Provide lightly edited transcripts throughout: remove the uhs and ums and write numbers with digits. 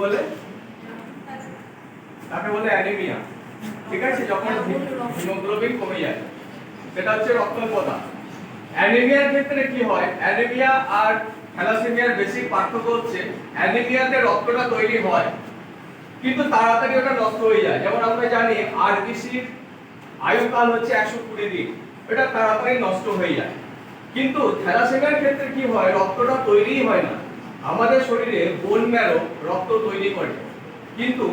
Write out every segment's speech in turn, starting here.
বলে, তাকে বলে অ্যানিমিয়া। ঠিক আছে, যখন হিমোগ্লোবিন কমে যায় সেটা হচ্ছে রক্তাল্পতা। অ্যানিমিয়ার ক্ষেত্রে কি হয়, অ্যানিমিয়া আর থ্যালাসেমিয়ার বেসিক পার্থক্য হচ্ছে অ্যানিমিয়াতে রক্তটা তৈরি হয় কিন্তু তাড়াতাড়ি ওটা নষ্ট হয়ে যায়। যেমন আমরা জানি আরবিসির আয়ুকাল হচ্ছে 120 দিন, এটা তাড়াতাড়ি নষ্ট হয়ে যায়। কিন্তু থ্যালাসেমিয়ার ক্ষেত্রে কি হয়, রক্তটা তৈরিই হয় না। আমাদের শরীরে বোন ম্যারো রক্ত তৈরি করে, কিন্তু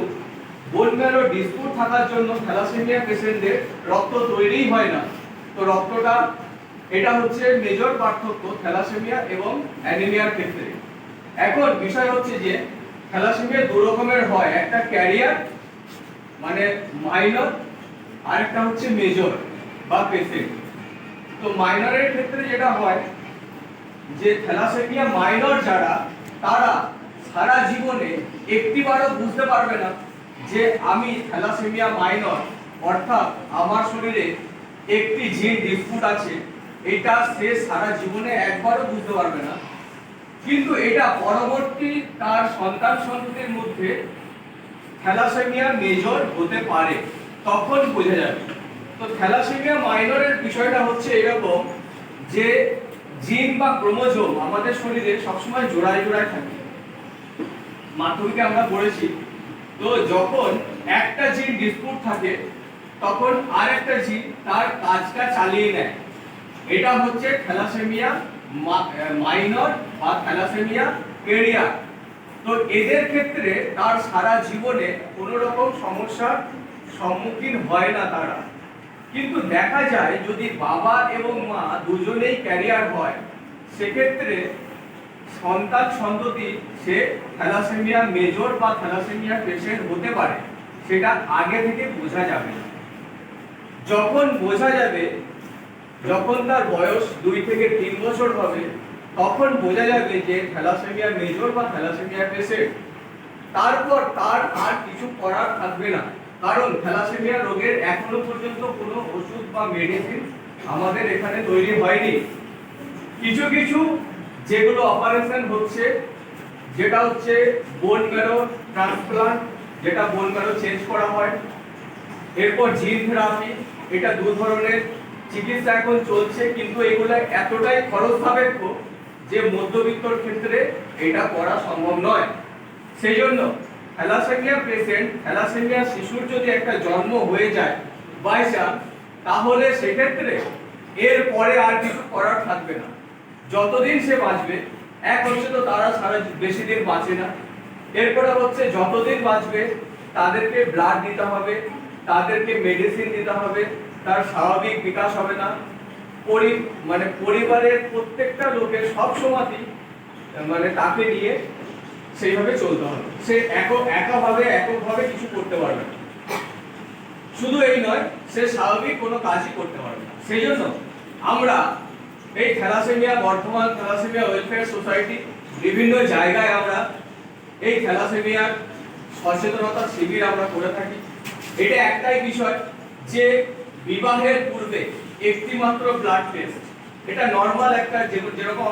বোন ম্যারো ডিসপুট থাকার জন্য থ্যালাসেমিয়া পেশেন্টদের রক্ত তৈরিই হয় না। তো রক্তটা, এটা হচ্ছে মেজর পার্থক্য থ্যালাসেমিয়া এবং অ্যানিমিয়ার ক্ষেত্রে। এখন বিষয় হচ্ছে যে থ্যালাসেমিয়া দু রকমের হয়, একটা ক্যারিয়ার মানে মাইনর, আর একটা হচ্ছে মেজর বা পেশেন্ট। তো মাইনরের ক্ষেত্রে যেটা হয় যে থ্যালাসেমিয়া মাইনর যারা, তারা সারা জীবনে একটিবারও বুঝতে পারবে না যে আমি থ্যালাসেমিয়া মাইনর, অর্থাৎ আমার শরীরে একটি জিন ডিসপুট আছে, এটা সে সারা জীবনে একবারও বুঝতে পারবে না। কিন্তু এটা পরবর্তী তার সন্তান সন্ততির মধ্যে থ্যালাসেমিয়া মেজর হতে পারে, তখন বোঝা যাবে। তো থ্যালাসেমিয়া মাইনরের বিষয়টা হচ্ছে এরকম যে জিন বা ক্রোমোজোম আমাদের শরীরে সবসময় জোড়ায় জোড়ায় থাকে, মাধ্যমিকে আমরা পড়েছি। তো যখন একটা জিন ডিসপুট থাকে তখন আরেকটা জিন তার কাজটা চালিয়ে নেয়, এটা হচ্ছে থ্যালাসেমিয়া মাইনর বা থ্যালাসেমিয়া ক্যারিয়ার। তো এদের ক্ষেত্রে তার সারা জীবনে কোনো রকম সমস্যার সম্মুখীন হয় না তারা। কিন্তু দেখা যায় যদি বাবা এবং মা দুজনেই ক্যারিয়ার হয়, সেক্ষেত্রে সন্তান সন্ততি সে থ্যালাসেমিয়া মেজর বা থ্যালাসেমিয়া পেশেন্ট হতে পারে, সেটা আগে থেকে বোঝা যাবে না। যখন বোঝা যাবে, যখন তার বয়স 2 থেকে 3 বছর হবে, তখন বোঝা যাবে যে থ্যালাসেমিয়া মেজর বা থ্যালাসেমিয়া পেশেন্ট। তারপর তার আর কিছু করার থাকবে না, কারণ থ্যালাসেমিয়া রোগের এখনো পর্যন্ত কোনো ওষুধ বা মেডিসিন আমাদের এখানে তৈরি হয়নি। কিছু কিছু যেগুলো অপারেশন হচ্ছে, যেটা হচ্ছে বোন ম্যারো ট্রান্সপ্লান্ট, যেটা বোন ম্যারো চেঞ্জ করা হয়, এরপর জিন থেরাপি, এটা দু ধরনের চিকিৎসা এখন চলছে, কিন্তু এগুলো এতটাই খরচ সাপেক্ষ যে মধ্যবিত্তর ক্ষেত্রে এটা করা সম্ভব নয়। সেই জন্য থ্যালাসেমিয়া পেশেন্ট, থ্যালাসেমিয়া শিশুর যদি একটা জন্ম হয়ে যায় বাই চান্স, তাহলে সেক্ষেত্রে এর পরে আর কিছু করার থাকবে না। যতদিন সে বাঁচবে, এক হচ্ছে তো তারা সারা বেশি দিন বাঁচে না, এরপরে হচ্ছে যতদিন বাঁচবে তাদেরকে ব্লাড দিতে হবে, তাদেরকে মেডিসিন দিতে হবে, তার স্বাভাবিক বিকাশ হবে না। পরিবারের প্রত্যেকটা লোকের সব সময়ই তাকে নিয়ে সেইভাবে চলতে হবে। সে এককভাবে কিছু করতে পারবে না। শুধু এই নয়, সে স্বাভাবিক কোনো কাজই করতে পারবে না। সেই জন্য আমরা এই thalassemia, Bardhaman thalassemia welfare society বিভিন্ন জায়গায় আমরা এই থ্যালাসেমিয়ার সচেতনতা শিবির আমরা করে থাকি। এটা একটাই বিষয় যে বিবাহের পূর্বে একটি মাত্র ব্লাড টেস্ট, এটা নরমাল একটা যেরকম